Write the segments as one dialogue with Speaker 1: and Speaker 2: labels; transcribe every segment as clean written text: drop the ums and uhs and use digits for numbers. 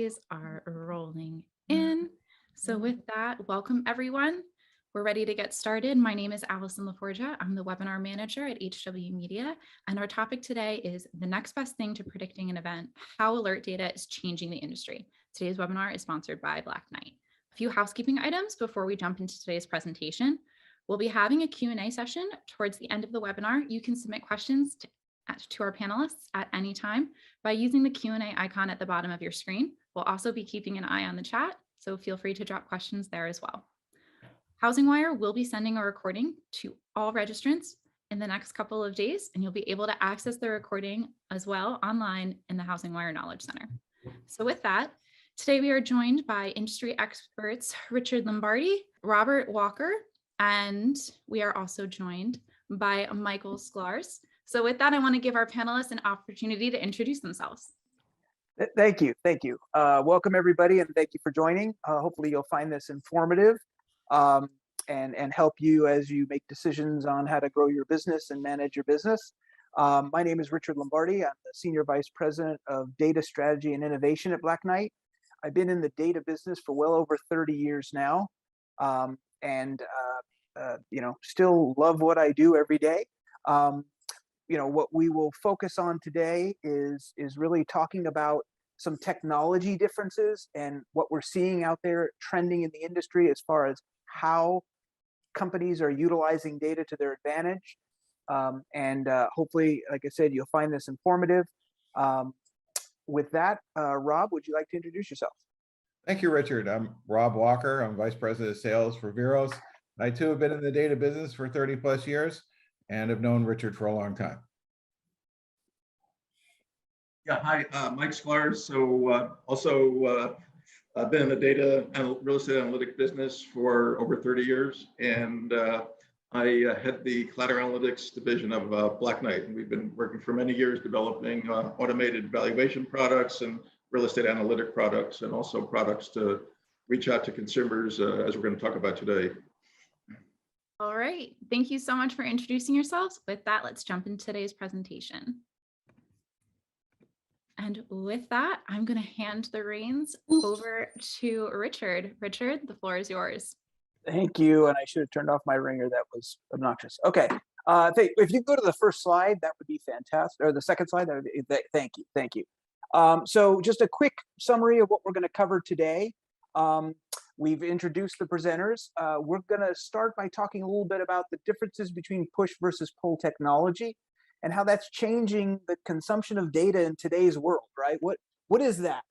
Speaker 1: days are rolling in. So with that, welcome everyone. We're ready to get started. My name is Allison LaForgia. I'm the webinar manager at HW Media. And our topic today is the next best thing to predicting an event, how alert data is changing the industry. Today's webinar is sponsored by Black Knight. A few housekeeping items before we jump into today's presentation. We'll be having a Q&A session towards the end of the webinar. You can submit questions to our panelists at any time by using the Q&A icon at the bottom of your screen. We'll also be keeping an eye on the chat, so feel free to drop questions there as well. HousingWire will be sending a recording to all registrants in the next couple of days, and you'll be able to access the recording as well online in the HousingWire Knowledge Center. So with that, today we are joined by industry experts Richard Lombardi, Robert Walker, and we are also joined by Michael Sklars. So with that, I want to give our panelists an opportunity to introduce themselves.
Speaker 2: Thank you. Welcome, everybody, and thank you for joining. Hopefully you'll find this informative and help you as you make decisions on how to grow your business and manage your business. My name is Richard Lombardi. I'm the Senior Vice President of Data Strategy and Innovation at Black Knight. I've been in the data business for well over 30 years now, and still love what I do every day. What we will focus on today is really talking about some technology differences and what we're seeing out there trending in the industry as far as how companies are utilizing data to their advantage. Hopefully, like I said, you'll find this informative. With that, Rob, would you like to introduce yourself?
Speaker 3: Thank you, Richard. I'm Rob Walker. I'm Vice President of Sales for Veros. I too have been in the data business for 30 plus years and have known Richard for a long time.
Speaker 4: Yeah, hi, Mike Sklars. So I've been in the data and real estate analytic business for over 30 years, and I head the collateral analytics division of Black Knight. And we've been working for many years developing automated valuation products and real estate analytic products, and also products to reach out to consumers, as we're going to talk about today.
Speaker 1: All right, thank you so much for introducing yourselves. With that, let's jump into today's presentation. And with that, I'm going to hand the reins over to Richard. Richard, the floor is yours.
Speaker 2: Thank you. And I should have turned off my ringer. That was obnoxious. Okay. If you go to the first slide, that would be fantastic. Or the second slide, that would be, thank you. So just a quick summary of what we're going to cover today. We've introduced the presenters. We're going to start by talking a little bit about the differences between push versus pull technology and how that's changing the consumption of data in today's world, right? What is that?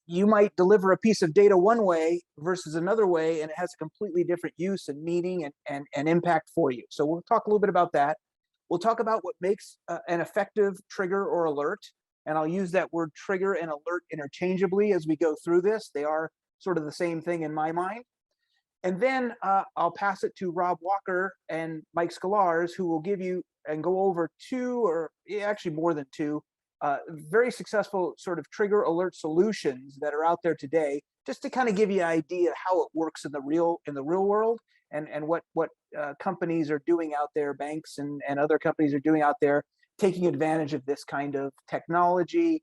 Speaker 2: You might deliver a piece of data one way versus another way, and it has a completely different use and meaning and impact for you. So we'll talk a little bit about that. We'll talk about what makes an effective trigger or alert. And I'll use that word trigger and alert interchangeably as we go through this. They are sort of the same thing in my mind. And then I'll pass it to Rob Walker and Mike Sklars, who will give you and go over two, or actually more than two, very successful sort of trigger alert solutions that are out there today, just to kind of give you an idea how it works in the real world, and what companies are doing out there, banks and other companies are doing out there, taking advantage of this kind of technology,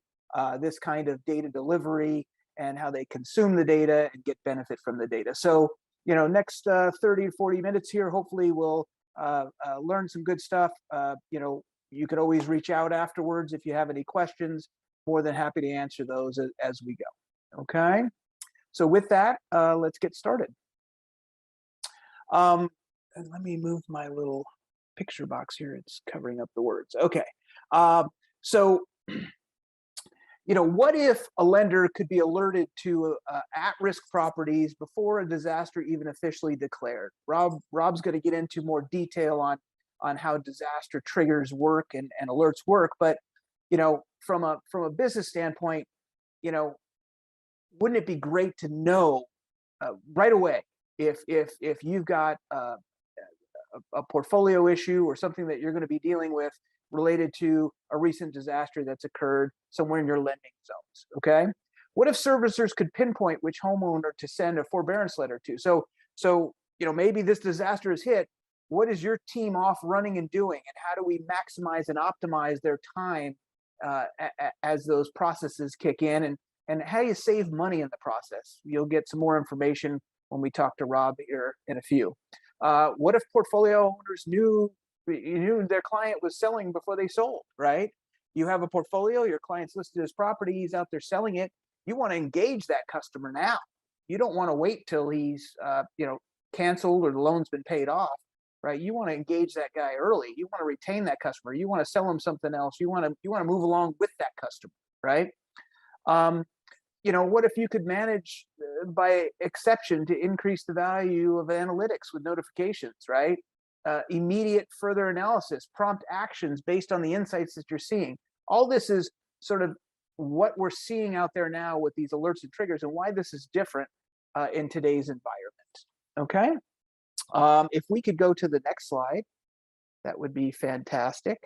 Speaker 2: this kind of data delivery, and how they consume the data and get benefit from the data. So, next 30 to 40 minutes here, hopefully we'll learn some good stuff. You could always reach out afterwards if you have any questions. More than happy to answer those as we go. Okay. So with that, let's get started. And let me move my little picture box here. It's covering up the words. Okay. What if a lender could be alerted to at-risk properties before a disaster even officially declared? Rob's going to get into more detail on how disaster triggers work and alerts work. But, from a business standpoint, wouldn't it be great to know right away if you've got a portfolio issue or something that you're going to be dealing with related to a recent disaster that's occurred somewhere in your lending zones? Okay. What if servicers could pinpoint which homeowner to send a forbearance letter to? So maybe this disaster is hit. What is your team off running and doing, and how do we maximize and optimize their time as those processes kick in, and how you save money in the process. You'll get some more information when we talk to Rob here in a few. What if portfolio owners knew their client was selling before they sold, right? You have a portfolio, your client's listed his property, he's out there selling it. You want to engage that customer now. You don't want to wait till he's canceled or the loan's been paid off, right? You want to engage that guy early. You want to retain that customer. You want to sell him something else. You want to move along with that customer, right? What if you could manage by exception to increase the value of analytics with notifications, right? Immediate further analysis, prompt actions based on the insights that you're seeing. All this is sort of what we're seeing out there now with these alerts and triggers, and why this is different in today's environment. Okay. If we could go to the next slide, that would be fantastic.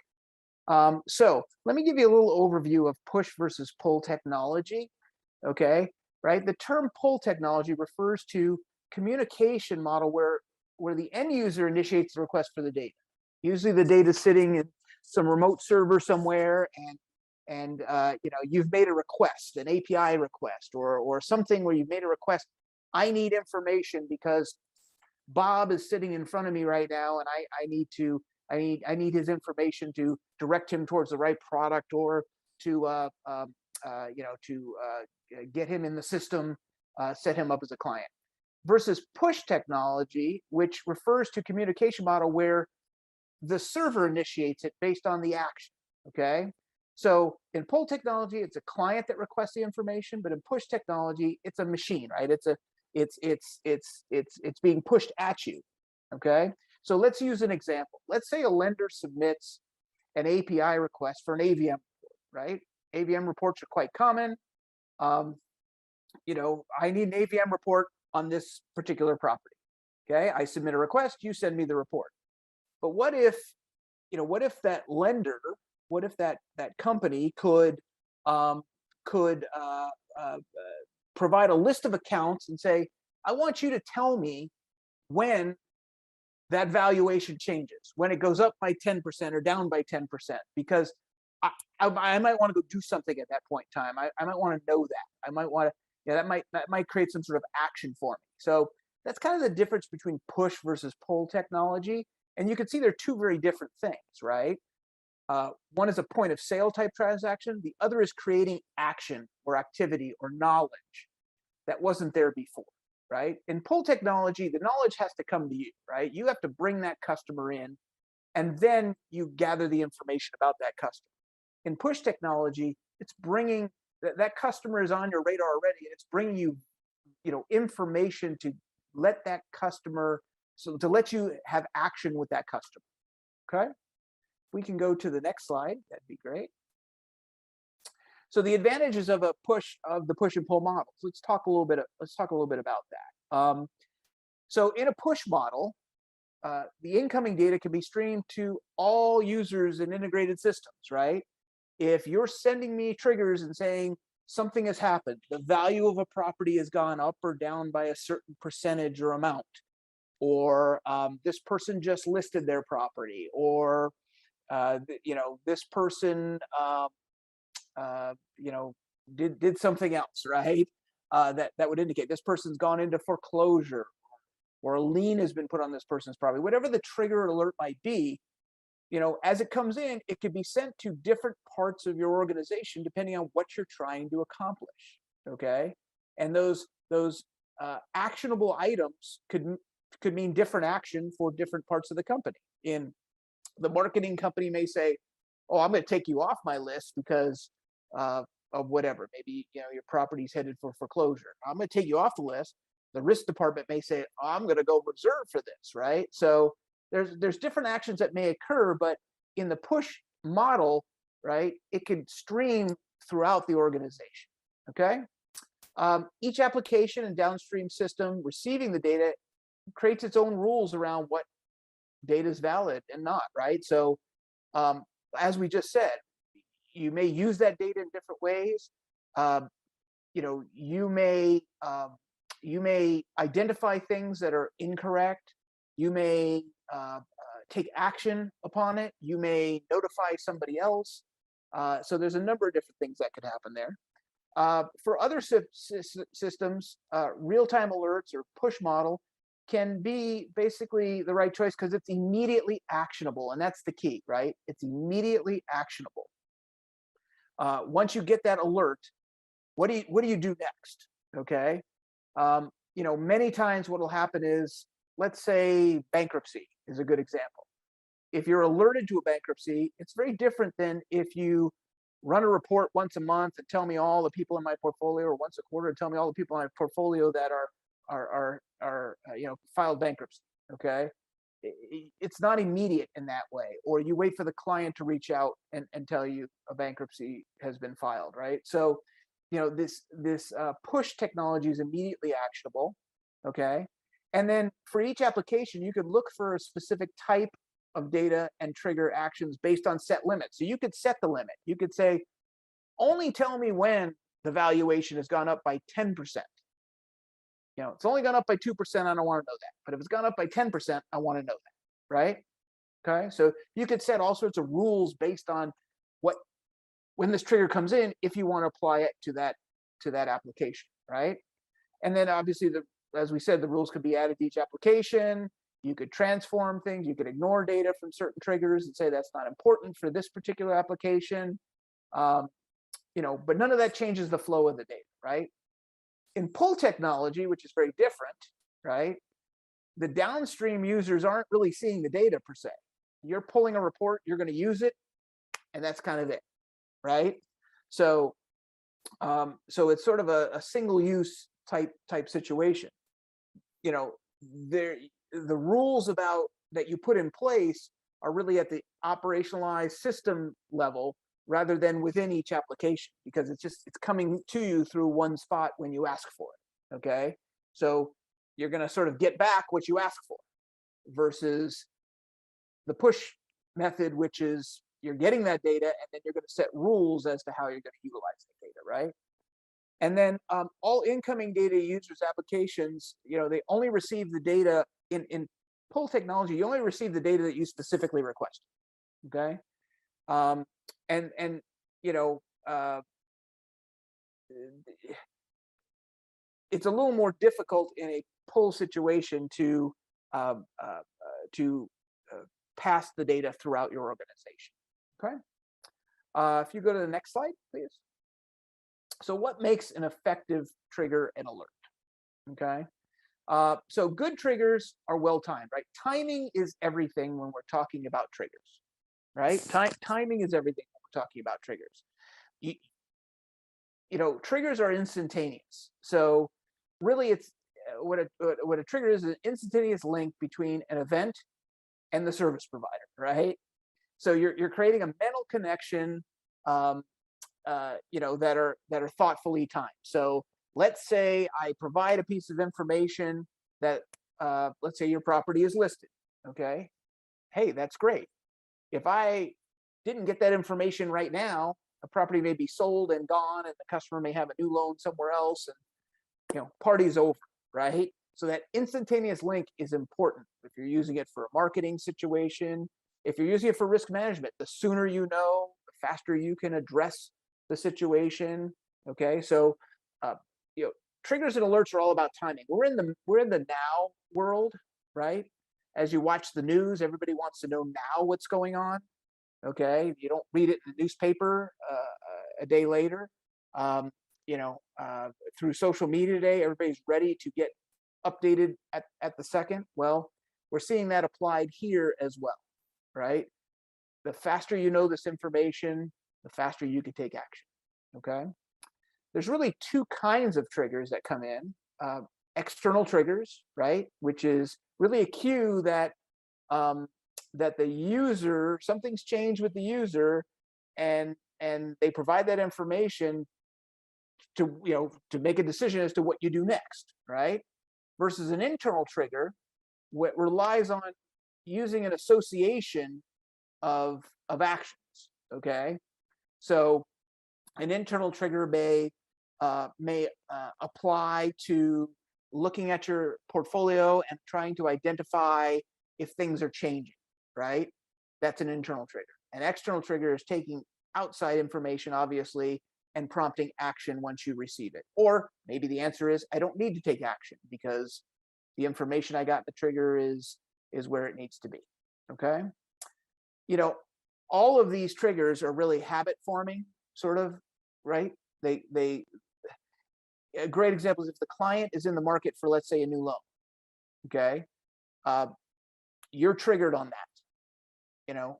Speaker 2: So let me give you a little overview of push versus pull technology. Okay, right? The term pull technology refers to communication model where the end user initiates the request for the data. Usually the data is sitting in some remote server somewhere, and you've made a request, an API request, or something where you've made a request. I need information because Bob is sitting in front of me right now, and I need his information to direct him towards the right product, or to get him in the system, set him up as a client. Versus push technology, which refers to communication model where the server initiates it based on the action. Okay, so in pull technology, it's a client that requests the information, but in push technology, it's a machine, right? It's being pushed at you. Okay, so let's use an example. Let's say a lender submits an API request for an AVM report, right? AVM reports are quite common. I need an AVM report on this particular property. Okay, I submit a request, you send me the report. But what if that lender, what if that company could provide a list of accounts and say, I want you to tell me when that valuation changes, when it goes up by 10% or down by 10%, because I might want to go do something at that point in time. I might want to know that. I might want to, that might create some sort of action for me. So that's kind of the difference between push versus pull technology. And you can see they're two very different things, right? One is a point of sale type transaction. The other is creating action or activity or knowledge that wasn't there before, right? In pull technology, the knowledge has to come to you, right? You have to bring that customer in, and then you gather the information about that customer. In push technology, it's bringing that customer is on your radar already, and it's bringing you, information to let that customer, so to let you have action with that customer. Okay, we can go to the next slide. That'd be great. So the advantages of the push and pull models. Let's talk a little bit about that. So in a push model, the incoming data can be streamed to all users in integrated systems, right? If you're sending me triggers and saying something has happened, the value of a property has gone up or down by a certain percentage or amount, or this person just listed their property, or this person did something else, right? That would indicate this person's gone into foreclosure, or a lien has been put on this person's property. Whatever the trigger alert might be, as it comes in, it could be sent to different parts of your organization depending on what you're trying to accomplish. Okay, and those actionable items could mean different action for different parts of the company. In the marketing company may say, "Oh, I'm going to take you off my list because of whatever. Maybe your property's headed for foreclosure. I'm going to take you off the list." The risk department may say, "Oh, I'm going to go reserve for this," right? So there's different actions that may occur, but in the push model, right, it can stream throughout the organization. Okay, each application and downstream system receiving the data creates its own rules around what data is valid and not, right? So as we just said, you may use that data in different ways. You may identify things that are incorrect. You may take action upon it. You may notify somebody else. So there's a number of different things that could happen there. For other systems, real-time alerts or push model can be basically the right choice because it's immediately actionable, and that's the key, right? It's immediately actionable. Once you get that alert, what do you do next? Okay, many times what will happen is, let's say bankruptcy is a good example. If you're alerted to a bankruptcy, it's very different than if you run a report once a month and tell me all the people in my portfolio, or once a quarter and tell me all the people in my portfolio that are filed bankruptcy. Okay, it's not immediate in that way. Or you wait for the client to reach out and tell you a bankruptcy has been filed, right? So this push technology is immediately actionable. Okay, and then for each application you could look for a specific type of data and trigger actions based on set limits. So you could set the limit. You could say, only tell me when the valuation has gone up by 10%. It's only gone up by 2%, I don't want to know that. But if it's gone up by 10%, I want to know that, right? Okay, so you could set all sorts of rules based on when this trigger comes in, if you want to apply it to that application, right? And then obviously, as we said, the rules could be added to each application. You could transform things. You could ignore data from certain triggers and say that's not important for this particular application. But none of that changes the flow of the data, right? In pull technology, which is very different, right? The downstream users aren't really seeing the data per se. You're pulling a report, you're going to use it, and that's kind of it, right? So it's sort of a single use type situation. The rules about that you put in place are really at the operationalized system level rather than within each application, because it's coming to you through one spot when you ask for it. Okay, so you're going to sort of get back what you ask for, versus the push method, which is you're getting that data and then you're going to set rules as to how you're going to utilize the data, right? And then all incoming data users applications, they only receive the data in pull technology. You only receive the data that you specifically requested. Okay, it's a little more difficult in a pull situation to pass the data throughout your organization. Okay, if you go to the next slide, please. So what makes an effective trigger and alert? Okay, so good triggers are well timed, right? Timing is everything when we're talking about triggers, right? Timing is everything when we're talking about triggers. Triggers are instantaneous. So really, it's what a trigger is an instantaneous link between an event and the service provider, right? So you're creating a mental connection, that are thoughtfully timed. So let's say I provide a piece of information that, let's say your property is listed. Okay, hey, that's great. If I didn't get that information right now, a property may be sold and gone, and the customer may have a new loan somewhere else, and party's over, right? So that instantaneous link is important. If you're using it for a marketing situation, if you're using it for risk management, the sooner you know, the faster you can address the situation. Okay, so triggers and alerts are all about timing. We're in the now world, right? As you watch the news, everybody wants to know now what's going on. Okay, you don't read it in the newspaper a day later. Through social media today, everybody's ready to get updated at the second. Well, we're seeing that applied here as well, right? The faster you know this information, the faster you can take action. Okay, there's really two kinds of triggers that come in. External triggers, right, which is really a cue that that the user, something's changed with the user, and they provide that information to make a decision as to what you do next, right? Versus an internal trigger, what relies on using an association of actions. Okay, so an internal trigger may apply to looking at your portfolio and trying to identify if things are changing, right? That's an internal trigger. An external trigger is taking outside information, obviously, and prompting action once you receive it. Or maybe the answer is, I don't need to take action because the information I got in the trigger is where it needs to be. Okay. You know, all of these triggers are really habit forming, sort of, right? They a great example is if the client is in the market for, let's say, a new loan. Okay. You're triggered on that, you know,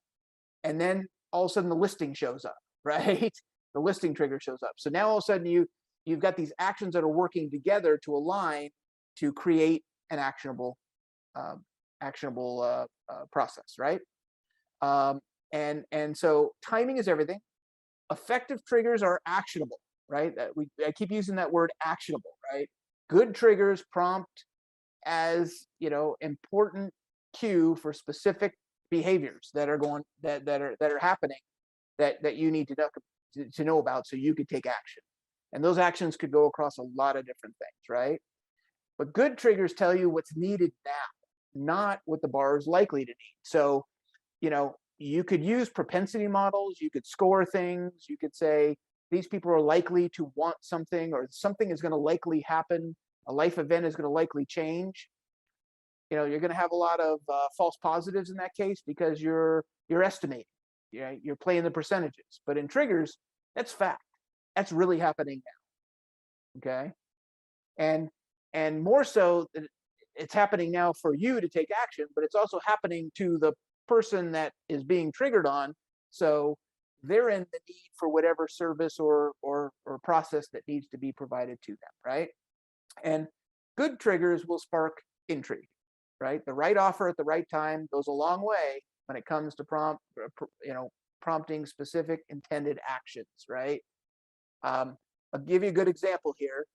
Speaker 2: and then all of a sudden the listing shows up, right? The listing trigger shows up. So now all of a sudden you've got these actions that are working together to align to create an actionable process, right? And so timing is everything. Effective triggers are actionable, right? I keep using that word actionable, right? Good triggers prompt as, you know, important cue for specific behaviors that are happening that you need to know about so you could take action. And those actions could go across a lot of different things, right? But good triggers tell you what's needed now, not what the borrower is likely to need. So, you know, you could use propensity models, you could score things, you could say these people are likely to want something, or something is going to likely happen, a life event is going to likely change. You know, you're going to have a lot of false positives in that case because you're estimating, yeah, you're playing the percentages. But in triggers, that's fact. That's really happening now. Okay, and more so, it's happening now for you to take action, but it's also happening to the person that is being triggered on. So they're in the need for whatever service or process that needs to be provided to them, right? And good triggers will spark intrigue, right? The right offer at the right time goes a long way when it comes to prompting specific intended actions, right? I'll give you a good example here.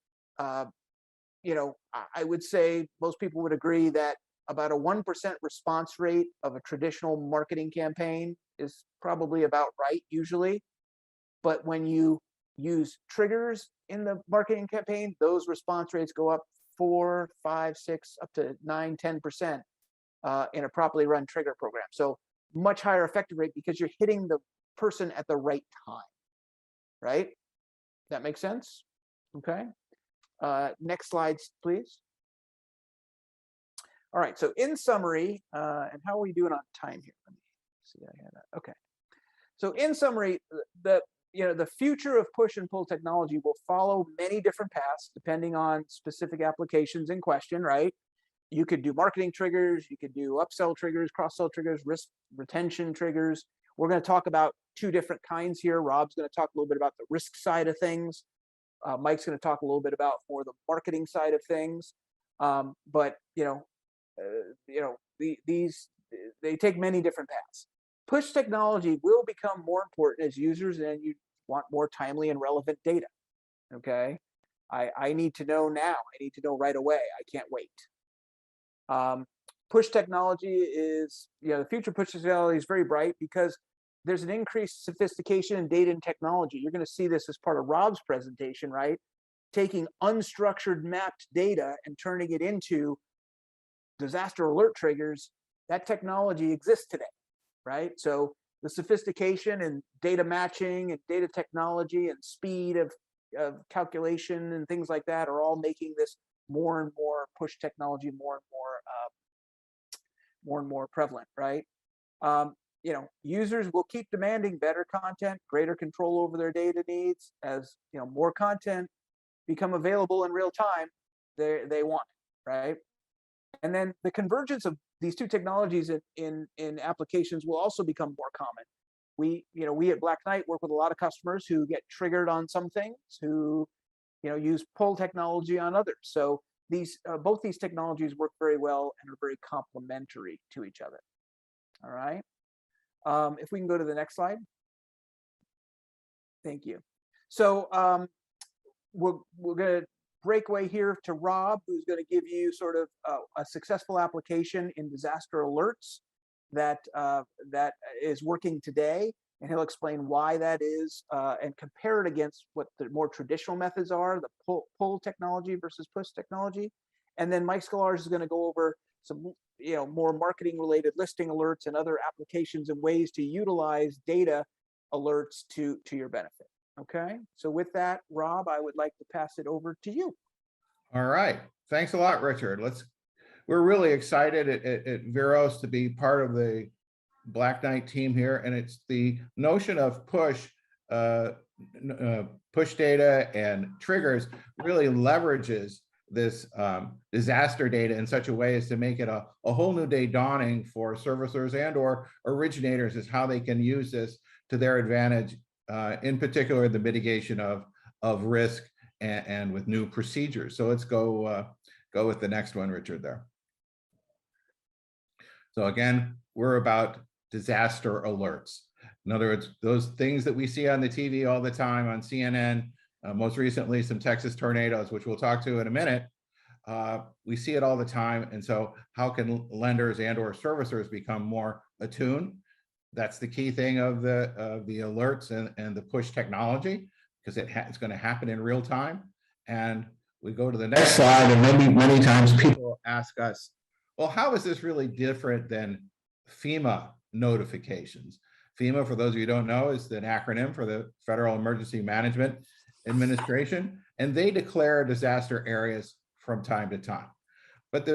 Speaker 2: You know, I would say most people would agree that about a 1% response rate of a traditional marketing campaign is probably about right usually. But when you use triggers in the marketing campaign, those response rates go up 4, 5, 6, up to 9, 10% in a properly run trigger program. So much higher effective rate because you're hitting the person at the right time, right? That makes sense? Okay. Next slides, please. All right, so in summary, and how are we doing on time here? Let me see, I had that. Okay. So in summary, the future of push and pull technology will follow many different paths depending on specific applications in question, right? You could do marketing triggers, you could do upsell triggers, cross-sell triggers, risk retention triggers. We're going to talk about two different kinds here. Rob's going to talk a little bit about the risk side of things. Mike's going to talk a little bit about more the marketing side of things. But these they take many different paths. Push technology will become more important as users and you want more timely and relevant data. Okay, I need to know now. I need to know right away. I can't wait. Push technology is, the future push technology is very bright because there's an increased sophistication in data and technology. You're going to see this as part of Rob's presentation, right? Taking unstructured mapped data and turning it into disaster alert triggers. That technology exists today, right? So the sophistication and data matching and data technology and speed of calculation and things like that are all making this more and more push technology more and more prevalent, right? Users will keep demanding better content, greater control over their data needs. As more content become available in real time, they want it, right? And then the convergence of these two technologies in applications will also become more common. We at Black Knight work with a lot of customers who get triggered on some things, who use pull technology on others. So these both these technologies work very well and are very complementary to each other. All right. If we can go to the next slide. Thank you. So we're going to break away here to Rob, who's going to give you sort of a successful application in disaster alerts that is working today, and he'll explain why that is and compare it against what the more traditional methods are, the pull technology versus push technology. And then Mike Scalars is going to go over some more marketing related listing alerts and other applications and ways to utilize data alerts to your benefit. Okay, so with that, Rob, I would like to pass it over to you.
Speaker 3: All right. Thanks a lot, Richard. We're really excited at Veros to be part of the Black Knight team here. And it's the notion of push data and triggers really leverages this disaster data in such a way as to make it a whole new day dawning for servicers and or originators as how they can use this to their advantage, in particular the mitigation of risk and with new procedures. So let's go with the next one, Richard, there. So again, we're about disaster alerts. In other words, those things that we see on the TV all the time on CNN, most recently some Texas tornadoes, which we'll talk to in a minute. We see it all the time. And so how can lenders and or servicers become more attuned? That's the key thing of the alerts and the push technology, because it's going to happen in real time. And we go to the next slide, and many times people ask us, well, how is this really different than FEMA notifications? FEMA, for those of you who don't know, is an acronym for the Federal Emergency Management Administration, and they declare disaster areas from time to time. But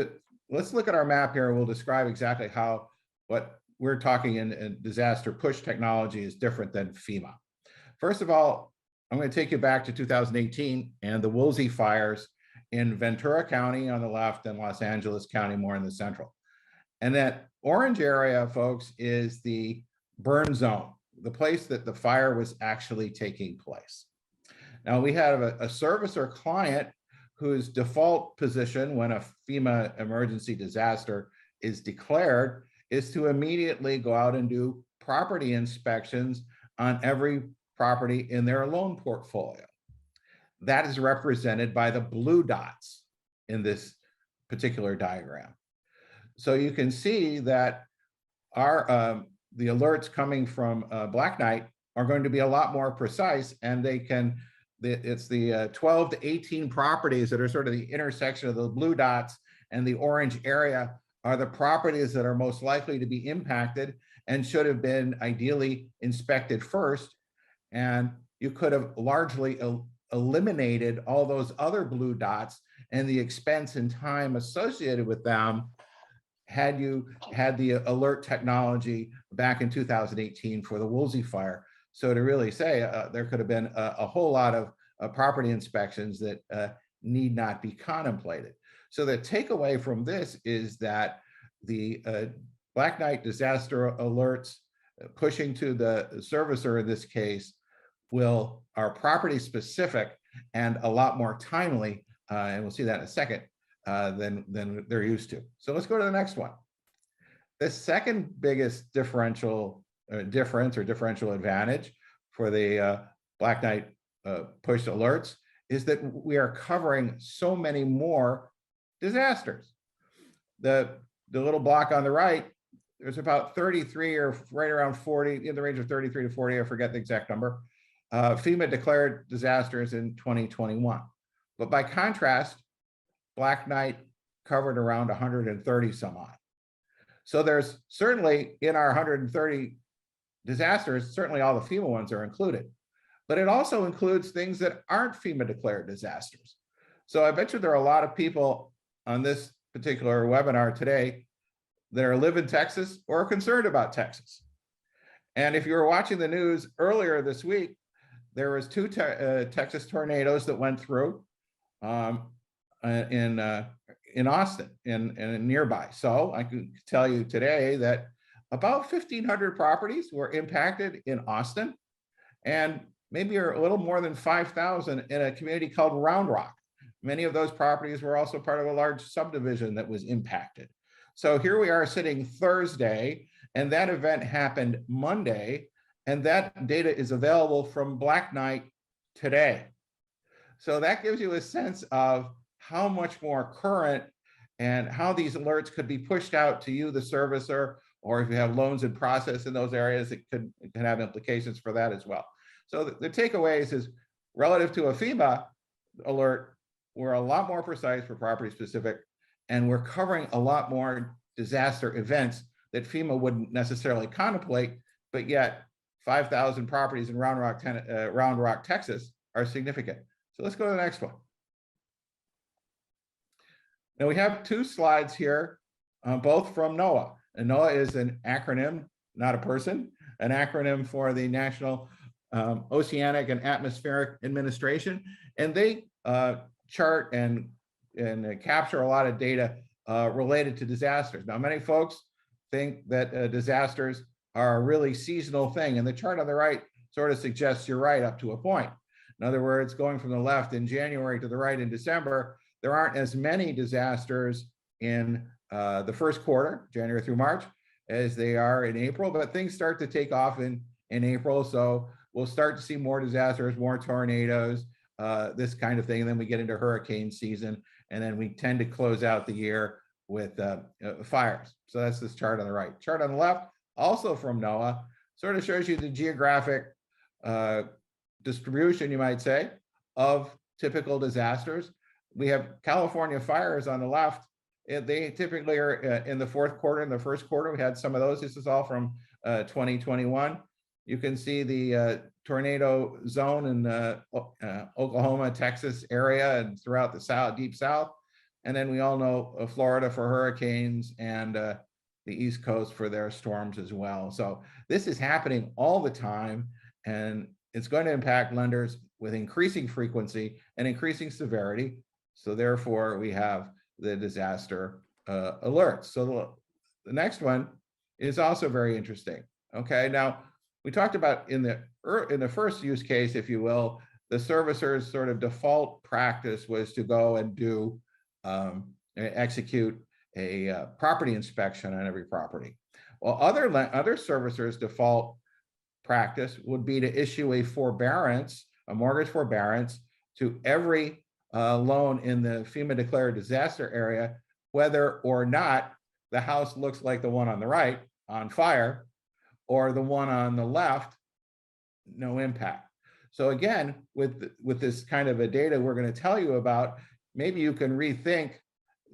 Speaker 3: let's look at our map here, and we'll describe exactly how what we're talking in disaster push technology is different than FEMA. First of all, I'm going to take you back to 2018 and the Woolsey fires in Ventura County on the left and Los Angeles County more in the central. And that orange area, folks, is the burn zone, the place that the fire was actually taking place. Now, we have a servicer client whose default position when a FEMA emergency disaster is declared is to immediately go out and do property inspections on every property in their loan portfolio. That is represented by the blue dots in this particular diagram. So you can see that our the alerts coming from Black Knight are going to be a lot more precise, and it's the 12 to 18 properties that are sort of the intersection of the blue dots and the orange area are the properties that are most likely to be impacted and should have been ideally inspected first. And you could have largely eliminated all those other blue dots and the expense and time associated with them had you had the alert technology back in 2018 for the Woolsey fire. So to really say there could have been a whole lot of property inspections that need not be contemplated. So the takeaway from this is that the Black Knight disaster alerts pushing to the servicer in this case are property specific and a lot more timely, and we'll see that in a second, than they're used to. So let's go to the next one. The second biggest differential advantage for the Black Knight push alerts is that we are covering so many more disasters. The little block on the right, there's about 33 or right around 40, in the range of 33 to 40, I forget the exact number, FEMA declared disasters in 2021. But by contrast, Black Knight covered around 130 some odd. So there's certainly in our 130 disasters, certainly all the FEMA ones are included, but it also includes things that aren't FEMA declared disasters. So I bet you there are a lot of people on this particular webinar today that live in Texas or are concerned about Texas. And if you were watching the news earlier this week, there was two Texas tornadoes that went through in Austin and nearby. So I can tell you today that about 1,500 properties were impacted in Austin, and maybe a little more than 5,000 in a community called Round Rock. Many of those properties were also part of a large subdivision that was impacted. So here we are sitting Thursday, and that event happened Monday, and that data is available from Black Knight today. So that gives you a sense of how much more current and how these alerts could be pushed out to you, the servicer, or if you have loans in process in those areas, it can have implications for that as well. So the takeaways is relative to a FEMA alert, we're a lot more precise for property specific, and we're covering a lot more disaster events that FEMA wouldn't necessarily contemplate, but yet 5,000 properties in Round Rock, Texas are significant. So let's go to the next one. Now we have two slides here, both from NOAA. And NOAA is an acronym, not a person, an acronym for the National Oceanic and Atmospheric Administration. And they chart and capture a lot of data related to disasters. Now, many folks think that disasters are a really seasonal thing, and the chart on the right sort of suggests you're right up to a point. In other words, going from the left in January to the right in December, there aren't as many disasters in the first quarter, January through March, as they are in April, but things start to take off in April. So we'll start to see more disasters, more tornadoes, this kind of thing. And then we get into hurricane season, and then we tend to close out the year with fires. So that's this chart on the right. Chart on the left, also from NOAA, sort of shows you the geographic distribution, you might say, of typical disasters. We have California fires on the left. They typically are in the fourth quarter and the first quarter. We had some of those. This is all from 2021. You can see the tornado zone in Oklahoma, Texas area and throughout the South, deep South. And then we all know Florida for hurricanes and the East Coast for their storms as well. So this is happening all the time, and it's going to impact lenders with increasing frequency and increasing severity. So therefore, we have the disaster alerts. So the next one is also very interesting. Okay, now we talked about in the first use case, if you will, the servicer's sort of default practice was to go and do execute a property inspection on every property. Well, other servicers' default practice would be to issue a forbearance, a mortgage forbearance, to every loan in the FEMA declared disaster area, whether or not the house looks like the one on the right on fire, or the one on the left, no impact. So again, with this kind of a data we're going to tell you about, maybe you can rethink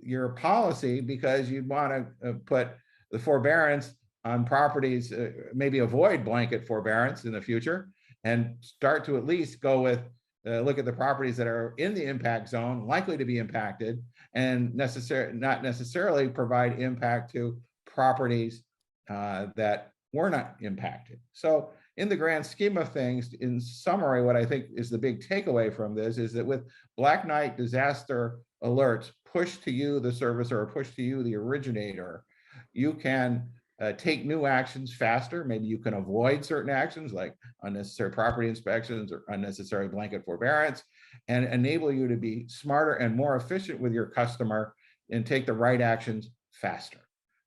Speaker 3: your policy, because you'd want to put the forbearance on properties, maybe avoid blanket forbearance in the future, and start to at least go with look at the properties that are in the impact zone, likely to be impacted, and not necessarily provide impact to properties that were not impacted. So in the grand scheme of things, in summary, what I think is the big takeaway from this is that with Black Knight disaster alerts pushed to you, the servicer, or pushed to you, the originator, you can take new actions faster. Maybe you can avoid certain actions like unnecessary property inspections or unnecessary blanket forbearance, and enable you to be smarter and more efficient with your customer and take the right actions faster.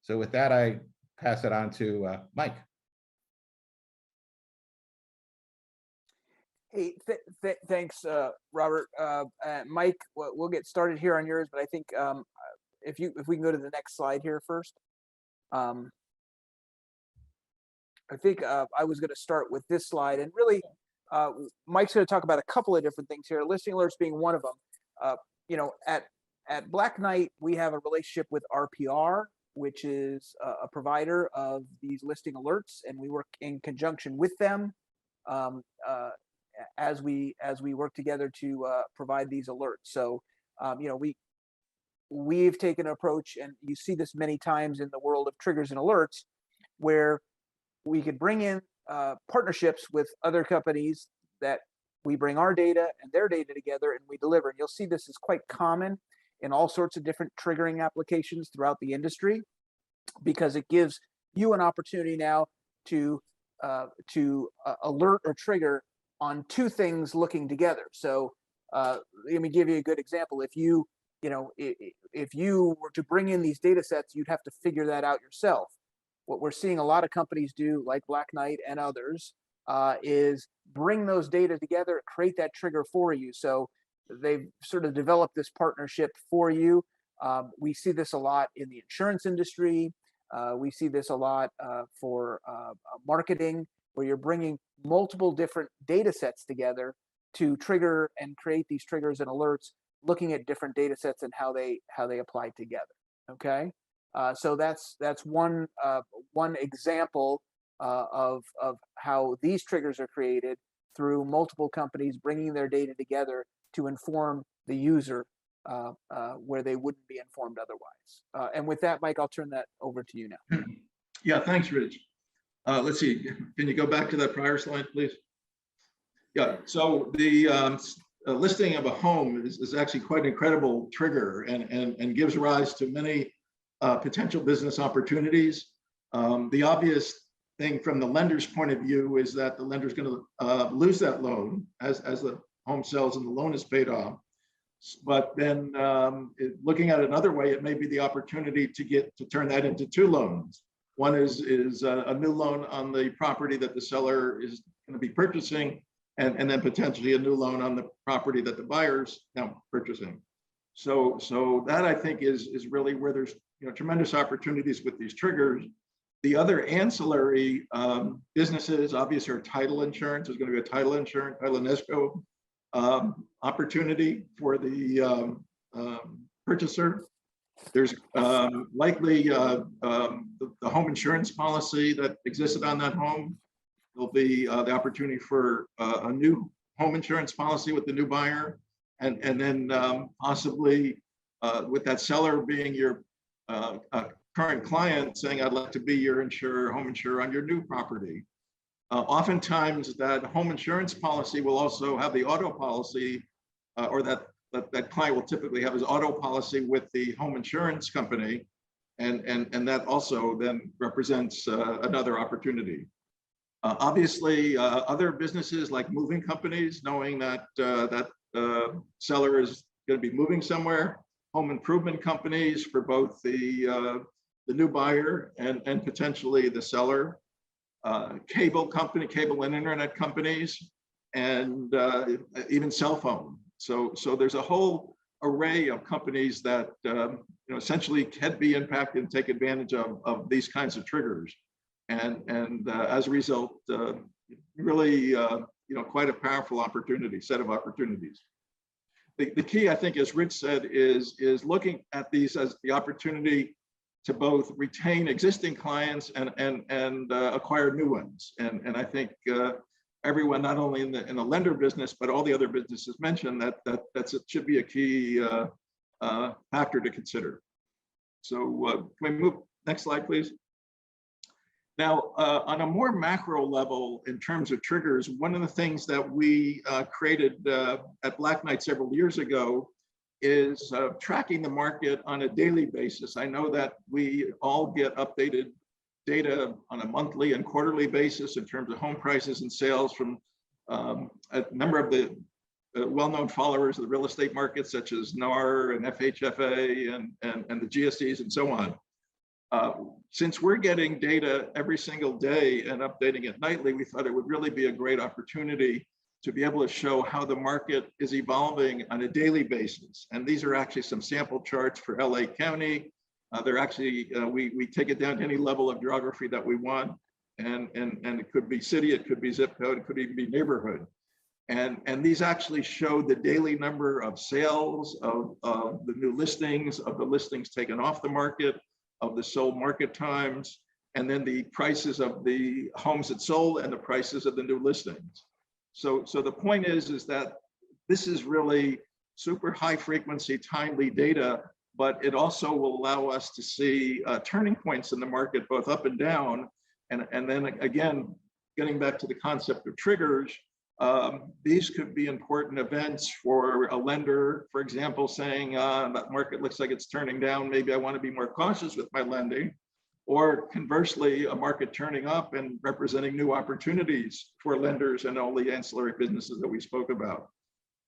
Speaker 3: So with that, I pass it on to Mike.
Speaker 2: Hey, thanks, Robert. Mike, we'll get started here on yours, but I think if we can go to the next slide here first. I think I was going to start with this slide, and really, Mike's going to talk about a couple of different things here, listing alerts being one of them. You know, at Black Knight, we have a relationship with RPR, which is a provider of these listing alerts, and we work in conjunction with them as we work together to provide these alerts. So, you know, we've taken an approach, and you see this many times in the world of triggers and alerts, where we could bring in partnerships with other companies that we bring our data and their data together and we deliver. And you'll see this is quite common in all sorts of different triggering applications throughout the industry, because it gives you an opportunity now to alert or trigger on two things looking together. So let me give you a good example. If you were to bring in these data sets, you'd have to figure that out yourself. What we're seeing a lot of companies do, like Black Knight and others, is bring those data together, create that trigger for you. So they've sort of developed this partnership for you. We see this a lot in the insurance industry. We see this a lot for marketing, where you're bringing multiple different data sets together to trigger and create these triggers and alerts, looking at different data sets and how they apply together. Okay. So that's one example of how these triggers are created through multiple companies bringing their data together to inform the user where they wouldn't be informed otherwise. And with that, Mike, I'll turn that over to you now.
Speaker 4: Yeah, thanks, Rich. Let's see, can you go back to that prior slide, please? Yeah, so the listing of a home is actually quite an incredible trigger and gives rise to many potential business opportunities. The obvious thing from the lender's point of view is that the lender's going to lose that loan as the home sells and the loan is paid off. But then looking at it another way, it may be the opportunity to turn that into two loans. One is a new loan on the property that the seller is going to be purchasing, and then potentially a new loan on the property that the buyer's now purchasing. So that, I think, is really where there's tremendous opportunities with these triggers. The other ancillary businesses, obviously, are title insurance. There's going to be a title insurance, title and escrow opportunity for the purchaser. There's likely the home insurance policy that existed on that home. There'll be the opportunity for a new home insurance policy with the new buyer, and then possibly with that seller being your current client saying, I'd like to be your insurer, home insurer on your new property. Oftentimes that home insurance policy will also have the auto policy, or that client will typically have his auto policy with the home insurance company. And that also then represents another opportunity. Obviously, other businesses like moving companies, knowing that that seller is going to be moving somewhere, home improvement companies for both the new buyer and potentially the seller, cable and internet companies, and even cell phone. So there's a whole array of companies that essentially can be impacted and take advantage of these kinds of triggers. And as a result, really, quite a powerful set of opportunities. The key, I think, as Rich said, is looking at these as the opportunity to both retain existing clients and acquire new ones. And I think everyone, not only in the lender business, but all the other businesses mentioned, that should be a key factor to consider. So can we move next slide, please? Now, on a more macro level, in terms of triggers, one of the things that we created at Black Knight several years ago is tracking the market on a daily basis. I know that we all get updated data on a monthly and quarterly basis in terms of home prices and sales from a number of the well-known followers of the real estate market, such as NAR and FHFA and the GSEs and so on. Since we're getting data every single day and updating it nightly, we thought it would really be a great opportunity to be able to show how the market is evolving on a daily basis. And these are actually some sample charts for LA County. They're actually, we take it down to any level of geography that we want. And it could be city, it could be zip code, it could even be neighborhood. And these actually show the daily number of sales, of the new listings, of the listings taken off the market, of the sold market times, and then the prices of the homes that sold and the prices of the new listings. So the point is that this is really super high frequency, timely data, but it also will allow us to see turning points in the market, both up and down. And then again, getting back to the concept of triggers, these could be important events for a lender, for example, saying that market looks like it's turning down, maybe I want to be more cautious with my lending. Or conversely, a market turning up and representing new opportunities for lenders and all the ancillary businesses that we spoke about.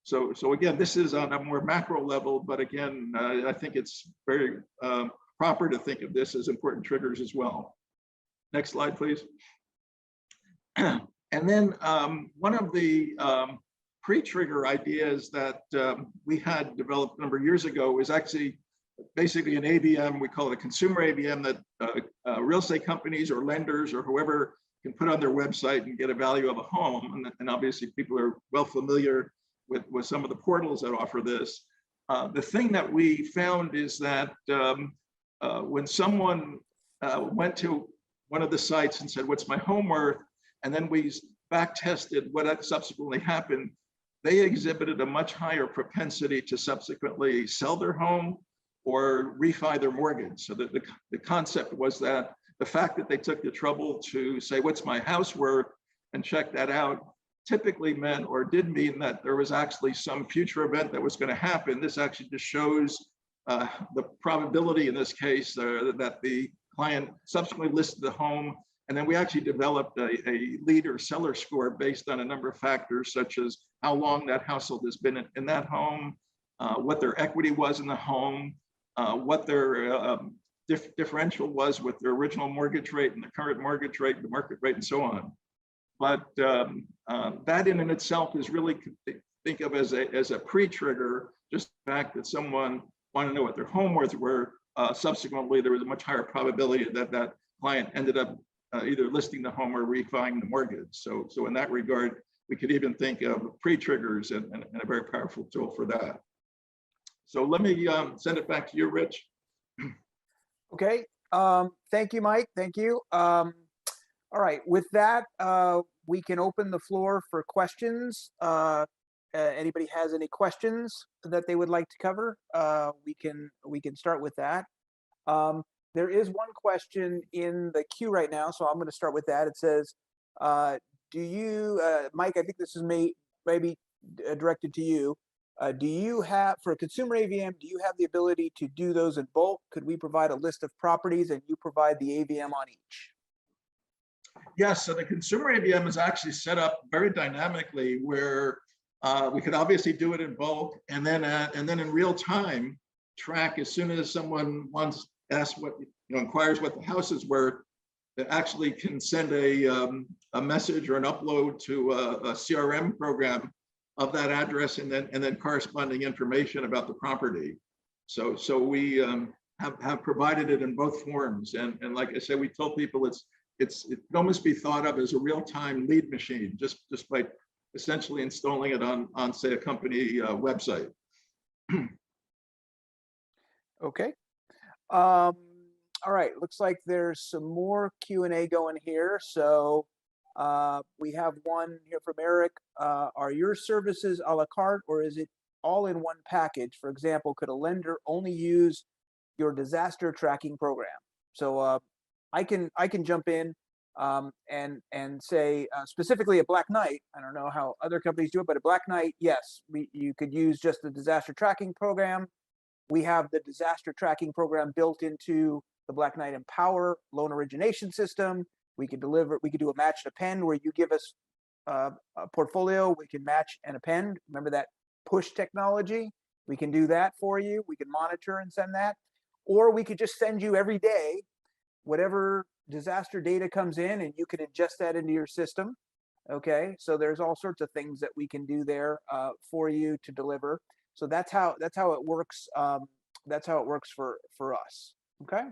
Speaker 4: So again, this is on a more macro level, but again, I think it's very proper to think of this as important triggers as well. Next slide, please. And then one of the pre-trigger ideas that we had developed a number of years ago is actually basically an AVM. We call it a consumer AVM that real estate companies or lenders or whoever can put on their website and get a value of a home. And obviously people are well familiar with some of the portals that offer this. The thing that we found is that when someone went to one of the sites and said, what's my home worth? And then we back tested what subsequently happened. They exhibited a much higher propensity to subsequently sell their home or refi their mortgage. So that the concept was that the fact that they took the trouble to say, what's my house worth, and check that out, typically meant or did mean that there was actually some future event that was going to happen. This actually just shows the probability in this case that the client subsequently listed the home. And then we actually developed a lead or seller score based on a number of factors, such as how long that household has been in that home, what their equity was in the home, what their differential was with their original mortgage rate and the current mortgage rate, the market rate, and so on. But that in and itself is really think of as a pre-trigger, just the fact that someone wanted to know what their home worth were. Subsequently, there was a much higher probability that that client ended up either listing the home or refining the mortgage. So in that regard, we could even think of pre-triggers and a very powerful tool for that. So let me send it back to you, Rich.
Speaker 2: Okay. Thank you, Mike. Thank you. All right. With that, we can open the floor for questions. Anybody has any questions that they would like to cover? We can start with that. There is one question in the queue right now, so I'm going to start with that. It says, do you, Mike, I think this is maybe directed to you. Do you have, for a consumer AVM, do you have the ability to do those in bulk? Could we provide a list of properties and you provide the AVM on each?
Speaker 4: Yes, so the consumer AVM is actually set up very dynamically where we could obviously do it in bulk and then in real time track as soon as someone asks what, inquires what the house is worth, that actually can send a message or an upload to a CRM program of that address and then corresponding information about the property. So we have provided it in both forms. And like I said, we told people it can almost be thought of as a real-time lead machine, just by essentially installing it on say a company website.
Speaker 2: Okay. All right. Looks like there's some more Q&A going here. So we have one here from Eric. Are your services a la carte or is it all in one package? For example, could a lender only use your disaster tracking program? So I can jump in and say specifically at Black Knight. I don't know how other companies do it, but at Black Knight, yes, you could use just the disaster tracking program. We have the disaster tracking program built into the Black Knight Empower loan origination system. We could do a match and append where you give us a portfolio, we can match and append. Remember that push technology? We can do that for you. We can monitor and send that. Or we could just send you every day whatever disaster data comes in and you can ingest that into your system. Okay, so there's all sorts of things that we can do there for you to deliver. So that's how it works. That's how it works for us. Okay.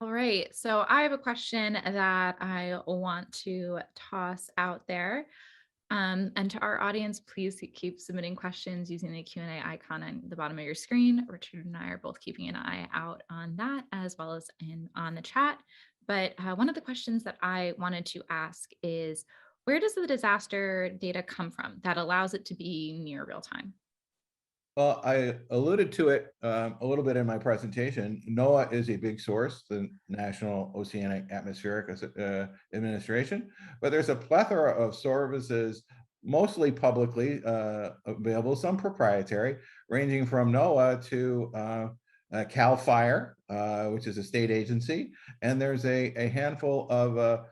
Speaker 1: All right. So I have a question that I want to toss out there. And to our audience, please keep submitting questions using the Q&A icon on the bottom of your screen. Richard and I are both keeping an eye out on that as well as on the chat. But one of the questions that I wanted to ask is, where does the disaster data come from that allows it to be near real time?
Speaker 3: Well, I alluded to it a little bit in my presentation. NOAA is a big source, the National Oceanic Atmospheric Administration, but there's a plethora of services, mostly publicly available, some proprietary, ranging from NOAA to CAL FIRE, which is a state agency, and there's a handful of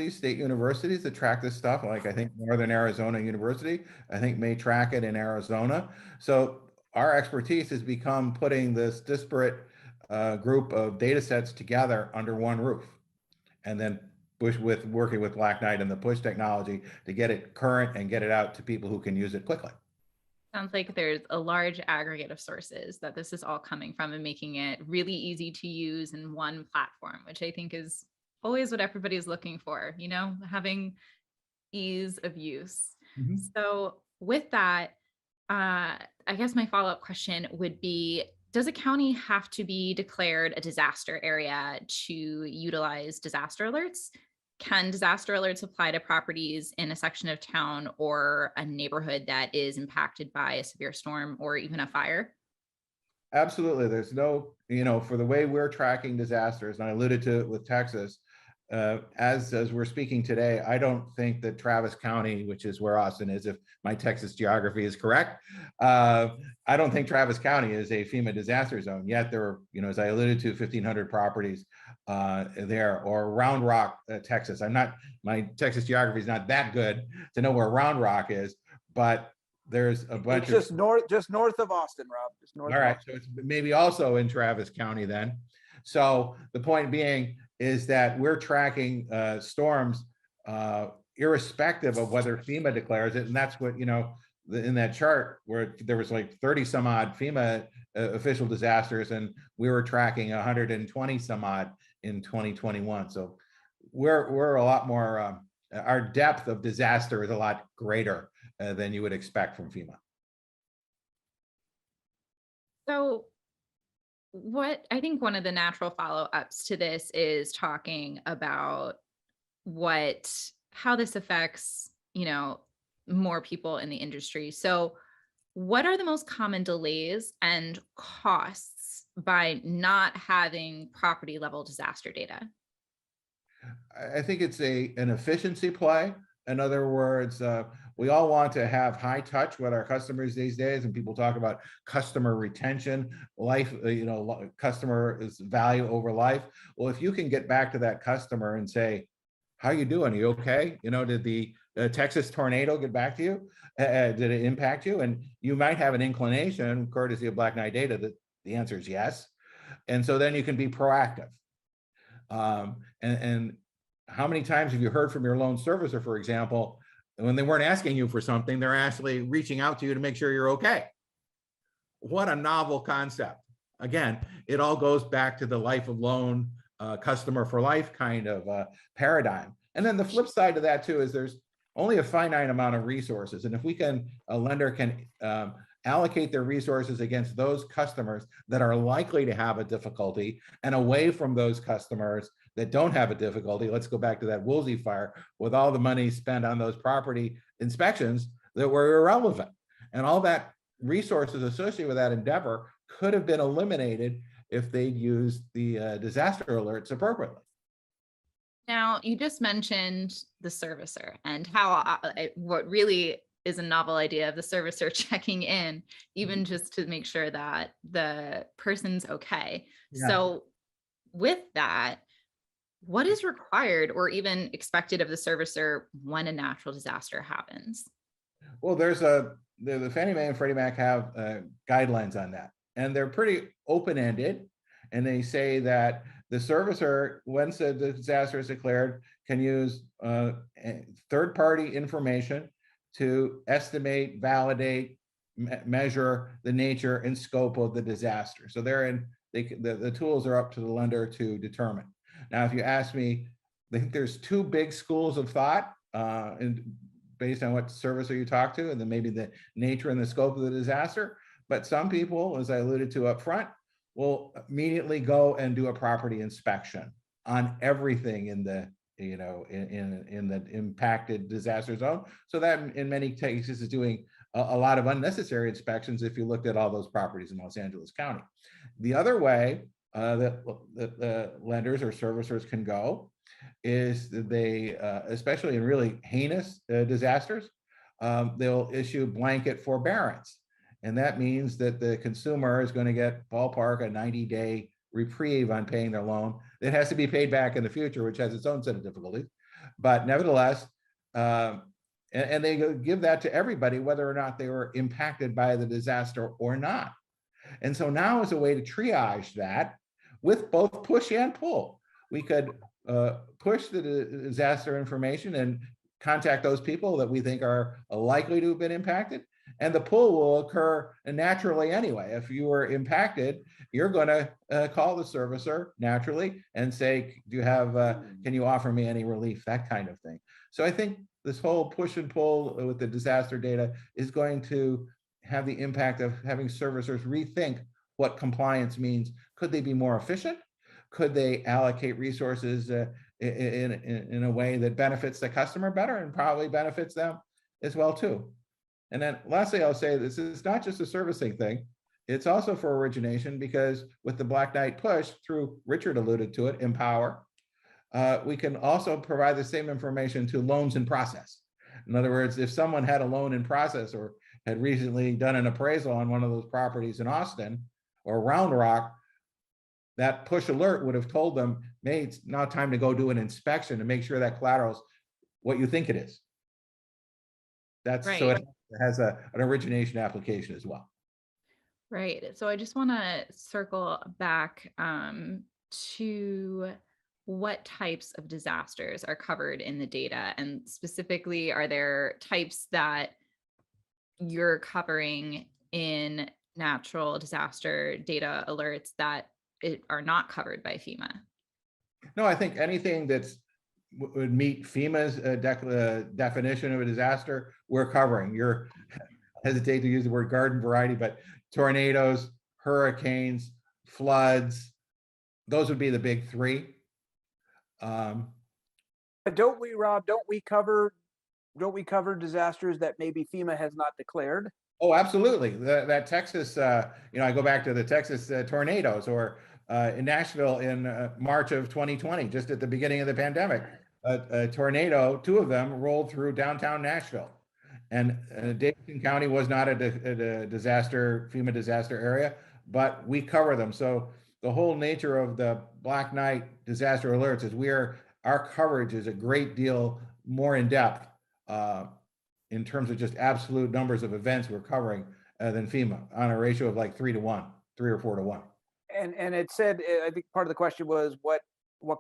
Speaker 3: state universities that track this stuff, like I think Northern Arizona University, I think may track it in Arizona. So our expertise has become putting this disparate group of data sets together under one roof, and then working with Black Knight and the push technology to get it current and get it out to people who can use it quickly.
Speaker 1: Sounds like there's a large aggregate of sources that this is all coming from and making it really easy to use in one platform, which I think is always what everybody's looking for, having ease of use.
Speaker 3: Mm-hmm.
Speaker 1: So with that, I guess my follow-up question would be, does a county have to be declared a disaster area to utilize disaster alerts? Can disaster alerts apply to properties in a section of town or a neighborhood that is impacted by a severe storm or even a fire?
Speaker 3: Absolutely. There's no, for the way we're tracking disasters, and I alluded to it with Texas, as we're speaking today, I don't think that Travis County, which is where Austin is, if my Texas geography is correct, I don't think Travis County is a FEMA disaster zone. Yet there are, as I alluded to, 1,500 properties there, or Round Rock, Texas. My Texas geography is not that good to know where Round Rock is, but there's a bunch
Speaker 2: It's just north of Austin, Rob. Just north.
Speaker 3: All
Speaker 2: of
Speaker 3: right,
Speaker 2: Austin.
Speaker 3: so it's maybe also in Travis County then. So the point being is that we're tracking storms irrespective of whether FEMA declares it, and that's what in that chart where there was like 30 some odd FEMA official disasters, and we were tracking 120 some odd in 2021. So we're a lot more. Our depth of disaster is a lot greater than you would expect from FEMA.
Speaker 1: So what I think one of the natural follow-ups to this is talking about how this affects, more people in the industry. So what are the most common delays and costs by not having property level disaster data?
Speaker 3: I think it's an efficiency play. In other words, we all want to have high touch with our customers these days, and people talk about customer retention, life, customer is value over life. Well, if you can get back to that customer and say, how you doing? Are you okay? Did the Texas tornado get back to you? Did it impact you? And you might have an inclination, courtesy of Black Knight data, that the answer is yes. And so then you can be proactive. And how many times have you heard from your loan servicer, for example, when they weren't asking you for something, they're actually reaching out to you to make sure you're okay? What a novel concept. Again, it all goes back to the life of loan, customer for life kind of paradigm. And then the flip side of that too is there's only a finite amount of resources. And if a lender can allocate their resources against those customers that are likely to have a difficulty and away from those customers that don't have a difficulty. Let's go back to that Woolsey fire with all the money spent on those property inspections that were irrelevant. And all that resources associated with that endeavor could have been eliminated if they'd used the disaster alerts appropriately.
Speaker 1: Now, you just mentioned the servicer and how what really is a novel idea of the servicer checking in, even just to make sure that the person's okay.
Speaker 3: Yeah.
Speaker 1: So with that, what is required or even expected of the servicer when a natural disaster happens?
Speaker 3: Well, there's the Fannie Mae and Freddie Mac have guidelines on that, and they're pretty open-ended. And they say that the servicer, once the disaster is declared, can use third-party information to estimate, validate, measure the nature and scope of the disaster. So the tools are up to the lender to determine. Now, if you ask me, I think there's two big schools of thought, and based on what servicer you talk to, and then maybe the nature and the scope of the disaster. But some people, as I alluded to up front, will immediately go and do a property inspection on everything in the in the impacted disaster zone. So that in many cases is doing a lot of unnecessary inspections if you looked at all those properties in Los Angeles County. The other way that the lenders or servicers can go is that they, especially in really heinous disasters, they'll issue blanket forbearance. And that means that the consumer is going to get ballpark a 90-day reprieve on paying their loan. It has to be paid back in the future, which has its own set of difficulties. But nevertheless, and they give that to everybody, whether or not they were impacted by the disaster or not. And so now is a way to triage that with both push and pull. We could push the disaster information and contact those people that we think are likely to have been impacted. And the pull will occur naturally anyway. If you were impacted, you're going to call the servicer naturally and say, "Do you have? Can you offer me any relief?" That kind of thing. So I think this whole push and pull with the disaster data is going to have the impact of having servicers rethink what compliance means. Could they be more efficient? Could they allocate resources in a way that benefits the customer better and probably benefits them as well too? And then lastly, I'll say this is not just a servicing thing. It's also for origination, because with the Black Knight push through, Richard alluded to it, Empower, we can also provide the same information to loans in process. In other words, if someone had a loan in process or had recently done an appraisal on one of those properties in Austin or Round Rock, that push alert would have told them, hey, it's now time to go do an inspection to make sure that collateral's what you think it is. That's
Speaker 1: Right.
Speaker 3: so it has an origination application as well.
Speaker 1: Right. So I just want to circle back to what types of disasters are covered in the data, and specifically, are there types that you're covering in natural disaster data alerts that are not covered by FEMA?
Speaker 3: No, I think anything that's would meet FEMA's definition of a disaster, we're covering. You're hesitate to use the word garden variety, but tornadoes, hurricanes, floods, those would be the big three.
Speaker 2: But don't we, Rob, don't we cover disasters that maybe FEMA has not declared?
Speaker 3: Oh, absolutely. That Texas, I go back to the Texas tornadoes, or in Nashville in March of 2020, just at the beginning of the pandemic, a tornado, 2 of them rolled through downtown Nashville. And Davidson County was not a disaster, FEMA disaster area, but we cover them. So the whole nature of the Black Knight disaster alerts is our coverage is a great deal more in depth in terms of just absolute numbers of events we're covering than FEMA, on a ratio of like 3 to 1, 3 or 4 to 1.
Speaker 2: And it said, I think part of the question was what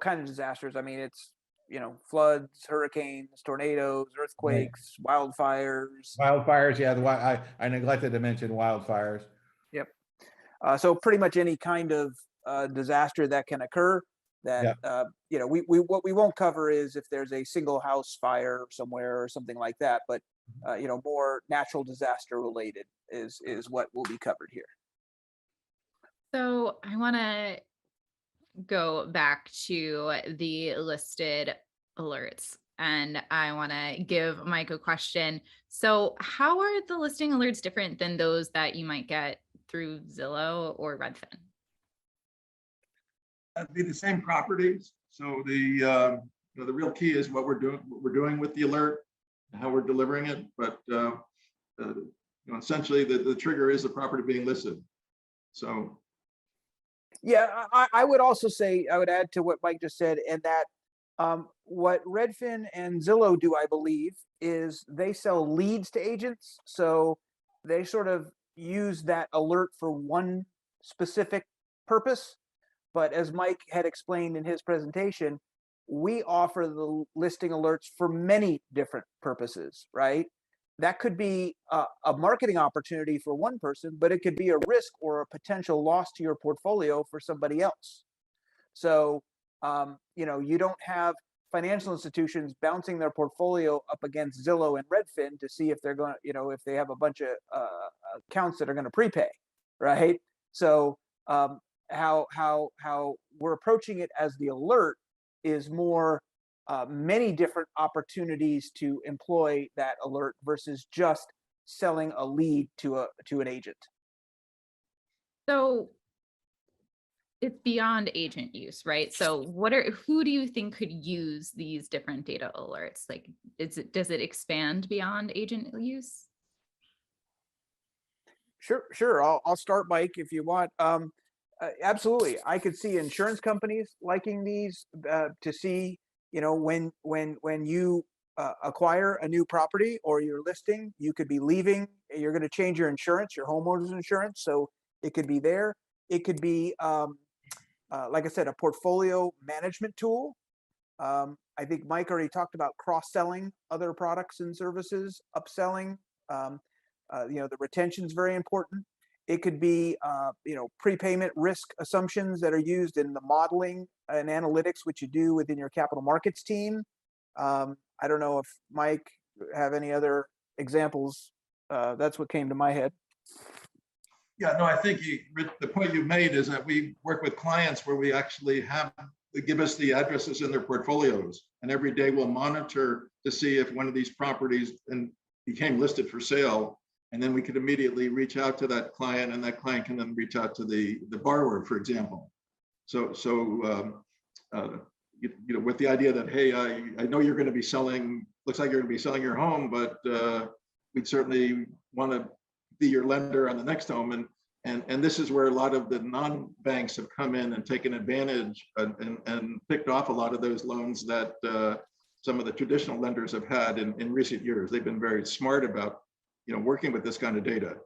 Speaker 2: kind of disasters? I mean, it's, floods, hurricanes, tornadoes, earthquakes, wildfires.
Speaker 3: Wildfires, yeah. I neglected to mention wildfires.
Speaker 2: Yep. So pretty much any kind of disaster that can occur. That what we won't cover is if there's a single house fire somewhere or something like that. But more natural disaster related is what will be covered here.
Speaker 1: So I want to go back to the listed alerts, and I want to give Mike a question. So how are the listing alerts different than those that you might get through Zillow or Redfin?
Speaker 4: Be the same properties. So the real key is what we're doing with the alert, and how we're delivering it. But essentially the trigger is the property being listed. So
Speaker 2: yeah, I would also say, I would add to what Mike just said, and that what Redfin and Zillow do, I believe, is they sell leads to agents. So they sort of use that alert for one specific purpose. But as Mike had explained in his presentation, we offer the listing alerts for many different purposes, right? That could be a marketing opportunity for one person, but it could be a risk or a potential loss to your portfolio for somebody else. So, you don't have financial institutions bouncing their portfolio up against Zillow and Redfin to see if they're going to, if they have a bunch of accounts that are going to prepay, right? So, how we're approaching it as the alert is more many different opportunities to employ that alert versus just selling a lead to an agent.
Speaker 1: So it's beyond agent use, right? So who do you think could use these different data alerts? Like, does it expand beyond agent use?
Speaker 2: Sure. I'll start, Mike, if you want. Absolutely. I could see insurance companies liking these to see, when you acquire a new property or you're listing, you could be leaving, you're going to change your insurance, your homeowner's insurance. So it could be there. It could be, like I said, a portfolio management tool. I think Mike already talked about cross-selling other products and services, upselling. The retention is very important. It could be, prepayment risk assumptions that are used in the modeling and analytics, which you do within your capital markets team. I don't know if Mike have any other examples. That's what came to my head.
Speaker 4: Yeah, no, I think the point you made is that we work with clients where we actually they give us the addresses in their portfolios. And every day we'll monitor to see if one of these properties became listed for sale. And then we could immediately reach out to that client, and that client can then reach out to the borrower, for example. With the idea that, hey, I know you're going to be selling, looks like you're going to be selling your home, but we'd certainly want to be your lender on the next home. And this is where a lot of the non-banks have come in and taken advantage and picked off a lot of those loans that some of the traditional lenders have had in recent years. They've been very smart about, working with this kind of data.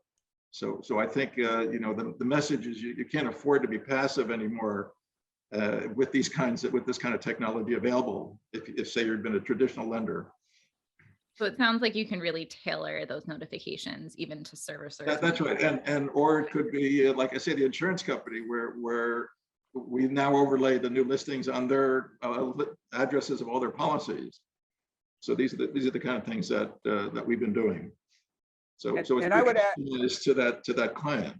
Speaker 4: So I think, the message is you can't afford to be passive anymore with this kind of technology available. If say you've been a traditional lender.
Speaker 1: So it sounds like you can really tailor those notifications even to servicers.
Speaker 4: That's right. Or it could be, like I say, the insurance company where we now overlay the new listings on their addresses of all their policies. So these are the kind of things that we've been doing. So it's
Speaker 2: I would add
Speaker 4: to that client.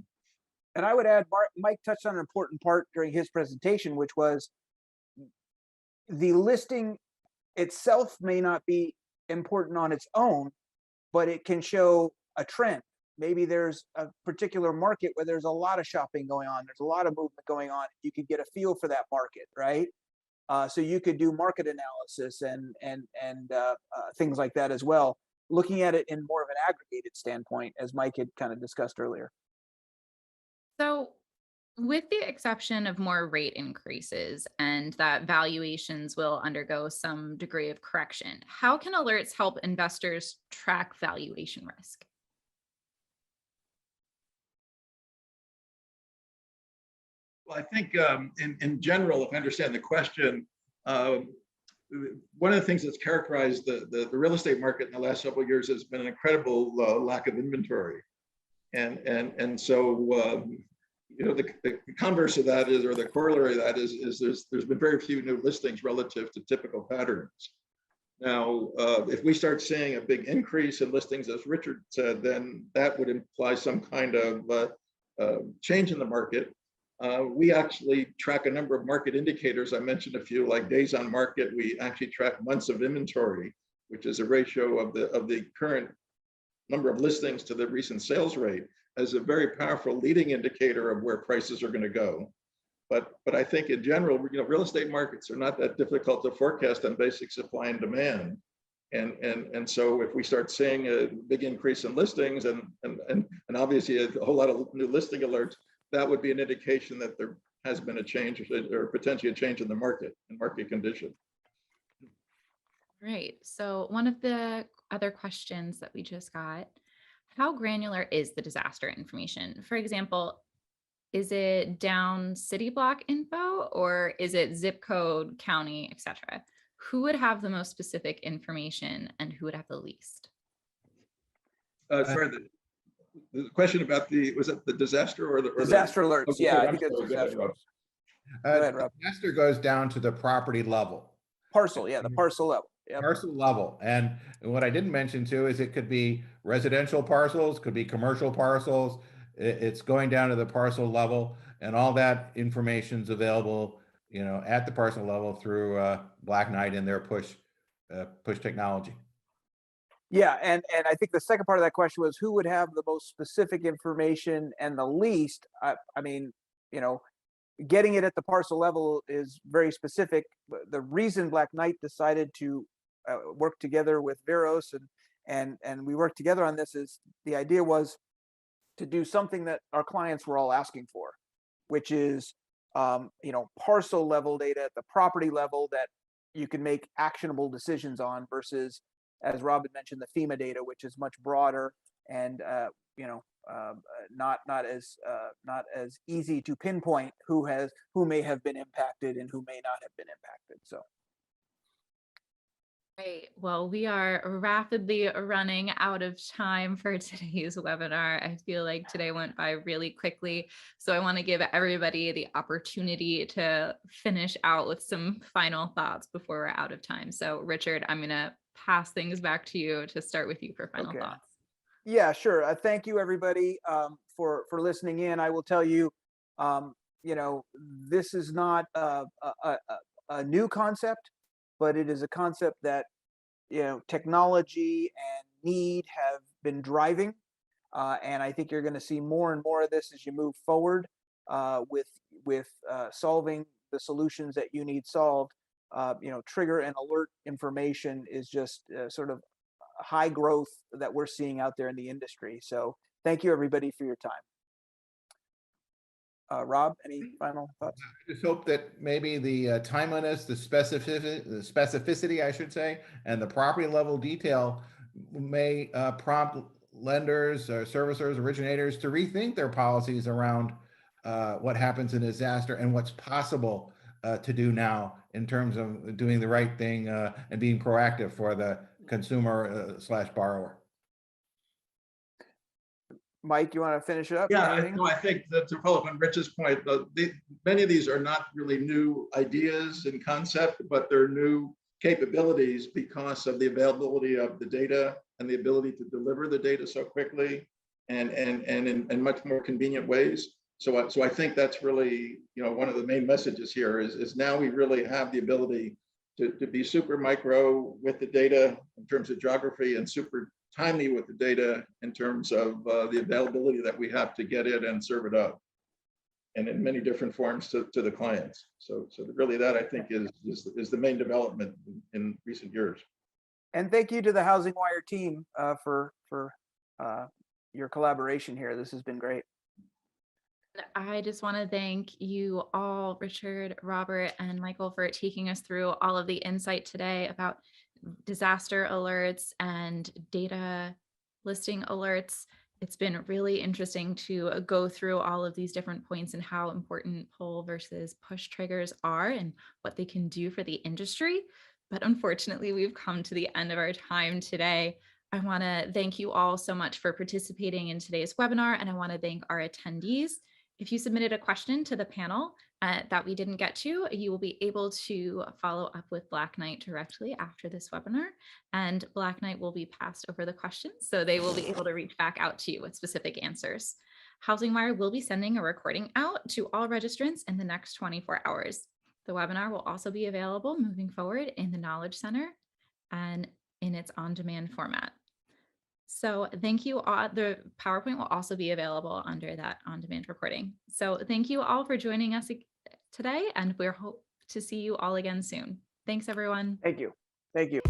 Speaker 2: And I would add, Mike touched on an important part during his presentation, which was the listing itself may not be important on its own, but it can show a trend. Maybe there's a particular market where there's a lot of shopping going on. There's a lot of movement going on. You could get a feel for that market, right? So you could do market analysis and things like that as well, looking at it in more of an aggregated standpoint, as Mike had kind of discussed earlier.
Speaker 1: So with the exception of more rate increases and that valuations will undergo some degree of correction, how can alerts help investors track valuation risk?
Speaker 4: Well, I think in general, if I understand the question, one of the things that's characterized the real estate market in the last several years has been an incredible lack of inventory. And so, the converse of that is, or the corollary of that is there's been very few new listings relative to typical patterns. Now, if we start seeing a big increase in listings, as Richard said, then that would imply some kind of change in the market. We actually track a number of market indicators. I mentioned a few, like days on market. We actually track months of inventory, which is a ratio of the current number of listings to the recent sales rate, as a very powerful leading indicator of where prices are going to go. But I think in general, real estate markets are not that difficult to forecast on basic supply and demand. And so if we start seeing a big increase in listings and obviously a whole lot of new listing alerts, that would be an indication that there has been a change or potentially a change in the market and market condition.
Speaker 1: Right. So one of the other questions that we just got, how granular is the disaster information? For example, is it down city block info, or is it zip code, county, etc.? Who would have the most specific information and who would have the least?
Speaker 4: Sorry, the question about was it the disaster or the
Speaker 2: disaster alerts?
Speaker 4: Okay,
Speaker 2: yeah, I think it's disaster alerts. Go ahead, Rob.
Speaker 3: Disaster goes down to the property level.
Speaker 2: Parcel, yeah, the parcel level. Yep.
Speaker 3: Parcel level. And what I didn't mention too is it could be residential parcels, could be commercial parcels. It's going down to the parcel level, and all that information's available, at the parcel level through Black Knight and their push technology.
Speaker 2: Yeah, and I think the second part of that question was who would have the most specific information and the least. I mean, getting it at the parcel level is very specific. The reason Black Knight decided to work together with Veros and we worked together on this is the idea was to do something that our clients were all asking for, which is parcel level data at the property level that you can make actionable decisions on versus, as Rob had mentioned, the FEMA data, which is much broader and not as easy to pinpoint who may have been impacted and who may not have been impacted. So.
Speaker 1: Great. Well, we are rapidly running out of time for today's webinar. I feel like today went by really quickly. So I want to give everybody the opportunity to finish out with some final thoughts before we're out of time. So Richard, I'm going to pass things back to you to start with you for final thoughts.
Speaker 2: Yeah, sure. Thank you, everybody, for listening in. I will tell you, this is not a new concept, but it is a concept that technology and need have been driving, and I think you're going to see more and more of this as you move forward with solving the solutions that you need solved. Trigger and alert information is just sort of high growth that we're seeing out there in the industry. So thank you, everybody, for your time. Rob, any final thoughts?
Speaker 3: I just hope that maybe the timeliness, the specificity, I should say, and the property level detail may prompt lenders or servicers, originators to rethink their policies around what happens in disaster and what's possible to do now in terms of doing the right thing and being proactive for the consumer / borrower.
Speaker 2: Mike, you want to finish it up?
Speaker 4: Yeah, I think that to follow up on Rich's point, many of these are not really new ideas and concept, but they're new capabilities because of the availability of the data and the ability to deliver the data so quickly and in much more convenient ways. So I think that's really, one of the main messages here is now we really have the ability to be super micro with the data in terms of geography and super timely with the data in terms of the availability that we have to get it and serve it up, and in many different forms to the clients. So really that I think is the main development in recent years.
Speaker 2: And thank you to the HousingWire team for your collaboration here. This has been great.
Speaker 1: I just want to thank you all, Richard, Robert, and Michael, for taking us through all of the insight today about disaster alerts and data listing alerts. It's been really interesting to go through all of these different points and how important pull versus push triggers are and what they can do for the industry. But unfortunately, we've come to the end of our time today. I want to thank you all so much for participating in today's webinar, and I want to thank our attendees. If you submitted a question to the panel that we didn't get to, you will be able to follow up with Black Knight directly after this webinar, and Black Knight will be passed over the questions, so they will be able to reach back out to you with specific answers. HousingWire will be sending a recording out to all registrants in the next 24 hours. The webinar will also be available moving forward in the Knowledge Center and in its on-demand format. So thank you all. The PowerPoint will also be available under that on-demand recording. So thank you all for joining us today, and we hope to see you all again soon. Thanks, everyone.
Speaker 2: Thank you. Thank you.